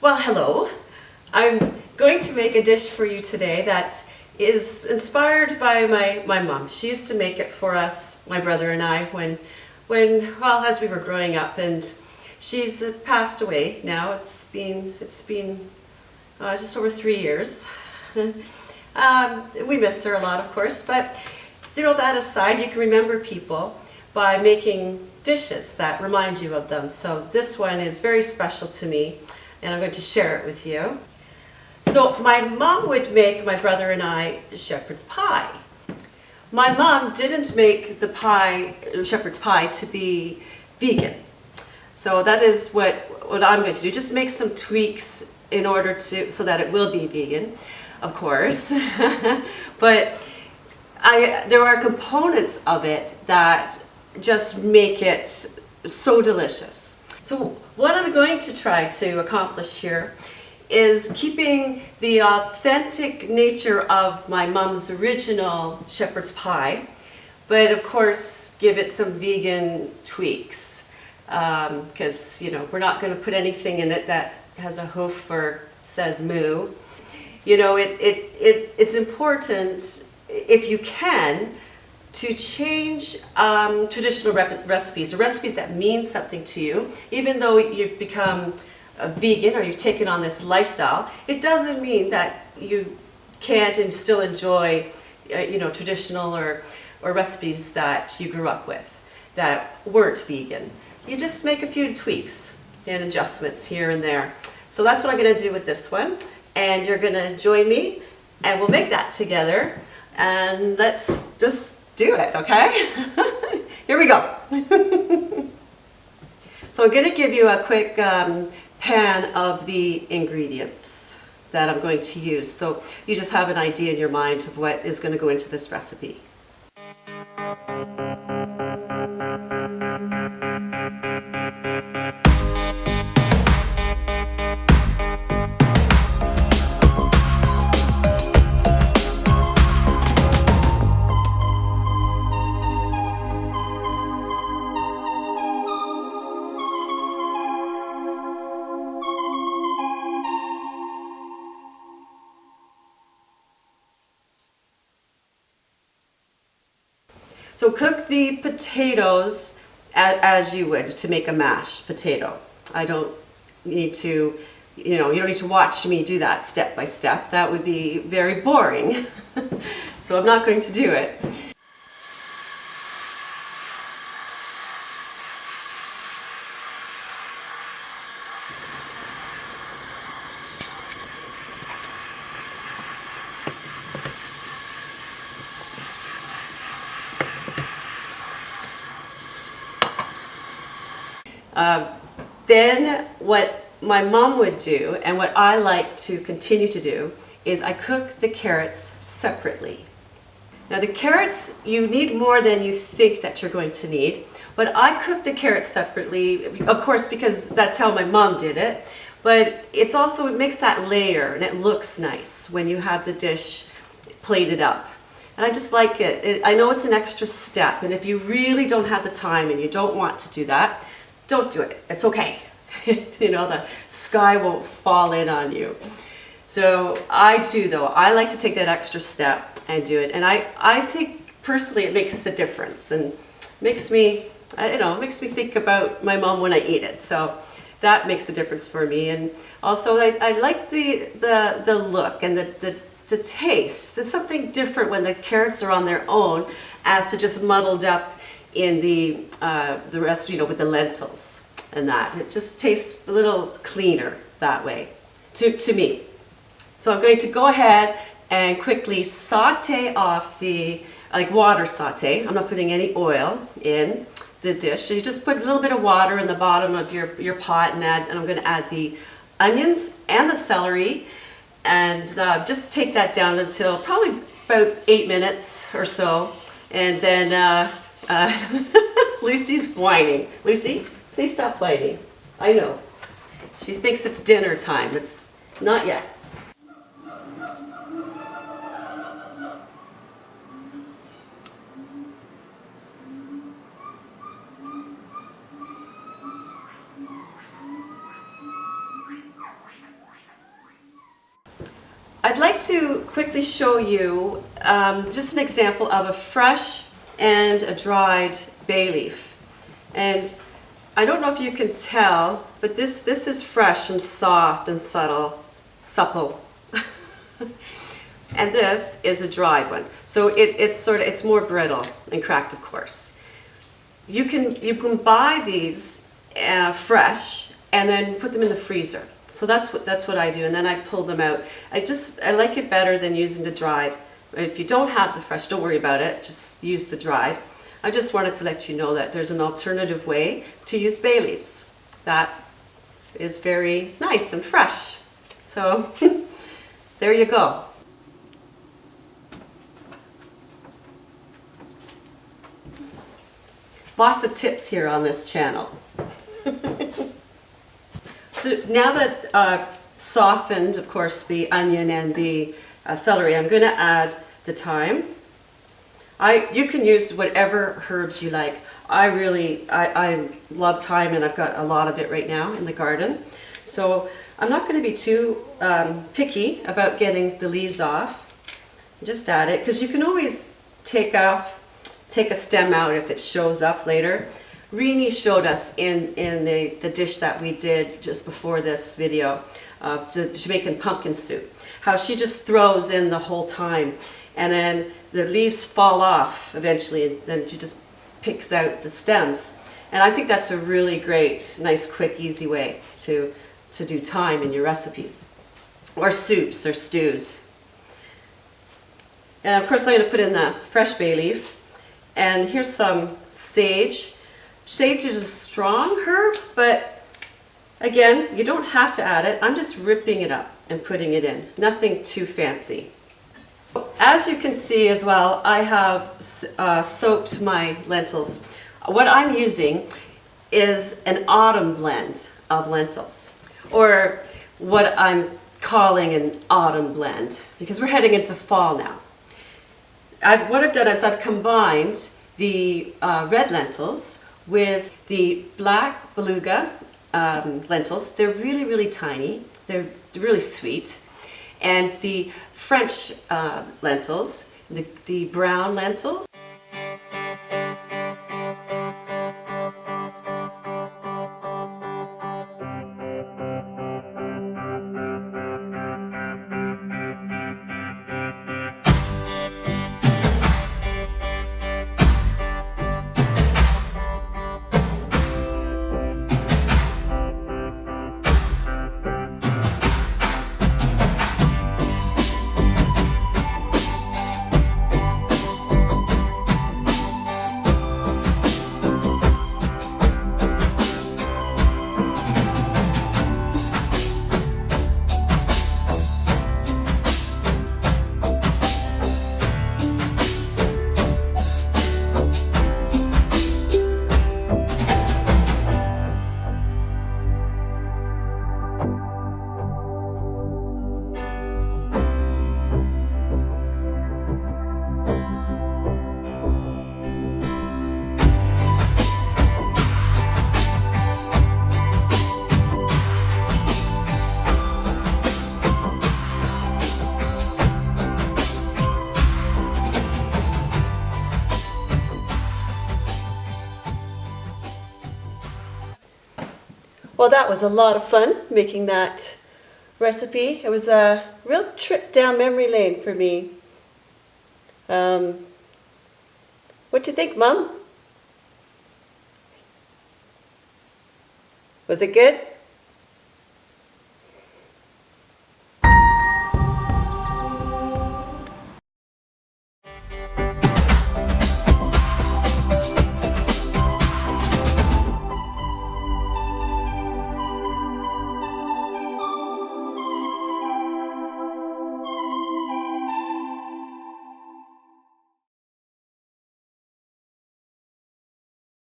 Well, hello. I'm going to make a dish for you today that is inspired by my mom. She used to make it for us, my brother and I, well, as we were growing up, and she's passed away now. It's been just over 3 years. We missed her a lot, of course, but that aside, you can remember people by making dishes that remind you of them. So this one is very special to me, and I'm going to share it with you. So my mom would make my brother and I shepherd's pie. My mom didn't make the shepherd's pie, to be vegan. So that is what I'm going to do. Just make some tweaks in order so that it will be vegan, of course. But there are components of it that just make it so delicious. So what I'm going to try to accomplish here is keeping the authentic nature of my mom's original shepherd's pie, but of course give it some vegan tweaks, because we're not going to put anything in it that has a hoof or says moo. It's important, if you can, to change traditional recipes, or recipes that mean something to you. Even though you've become a vegan or you've taken on this lifestyle, it doesn't mean that you can't and still enjoy traditional or recipes that you grew up with that weren't vegan. You just make a few tweaks and adjustments here and there. So that's what I'm going to do with this one, and you're going to join me and we'll make that together, and let's just do it, okay? Here we go. So I'm going to give you a quick pan of the ingredients that I'm going to use, so you just have an idea in your mind of what is going to go into this recipe. So cook the potatoes as you would to make a mashed potato. I don't need to, you don't need to watch me do that step by step. That would be very boring. So I'm not going to do it. Then what my mom would do, and what I like to continue to do, is I cook the carrots separately. Now the carrots, you need more than you think that you're going to need, but I cook the carrots separately, of course, because that's how my mom did it, but it makes that layer, and it looks nice when you have the dish plated up. And I just like it. I know it's an extra step, and if you really don't have the time and you don't want to do that, don't do it. It's okay. The sky won't fall in on you. So I do, though. I like to take that extra step and do it. And I think personally it makes a difference, and makes me think about my mom when I eat it. So that makes a difference for me. And also I like the look and the taste. There's something different when the carrots are on their own as to just muddled up in the rest, with the lentils and that. It just tastes a little cleaner that way, to me. So I'm going to go ahead and quickly saute off water saute. I'm not putting any oil in the dish. So you just put a little bit of water in the bottom of your pot, and I'm going to add the onions and the celery, and just take that down until probably about 8 minutes or so. And then Lucy's whining. Lucy, please stop whining. I know. She thinks it's dinner time. It's not yet. I'd like to quickly show you just an example of a fresh and a dried bay leaf. And I don't know if you can tell, but this is fresh and soft and supple. And this is a dried one. So it's more brittle and cracked, of course. You can buy these fresh and then put them in the freezer. So that's what I do, and then I pull them out. I like it better than using the dried. If you don't have the fresh, don't worry about it. Just use the dried. I just wanted to let you know that there's an alternative way to use bay leaves that is very nice and fresh. So there you go. Lots of tips here on this channel. So now that softened, of course, the onion and the celery, I'm going to add the thyme. You can use whatever herbs you like. I love thyme, and I've got a lot of it right now in the garden. So I'm not going to be too picky about getting the leaves off. Just add it, because you can always take a stem out if it shows up later. Rini showed us in the dish that we did just before this video, the Jamaican pumpkin soup, how she just throws in the whole thyme, and then the leaves fall off eventually, and then she just picks out the stems. And I think that's a really great, nice, quick, easy way to do thyme in your recipes, or soups or stews. And of course I'm going to put in the fresh bay leaf, and here's some sage. Sage is a strong herb, but again, you don't have to add it. I'm just ripping it up and putting it in. Nothing too fancy. As you can see as well, I have soaked my lentils. What I'm using is an autumn blend of lentils, or what I'm calling an autumn blend, because we're heading into fall now. What I've done is I've combined the red lentils with the black beluga lentils. They're really, really tiny. They're really sweet. And the French lentils, the brown lentils. Well, that was a lot of fun making that recipe. It was a real trip down memory lane for me. What do you think, Mom? Was it good?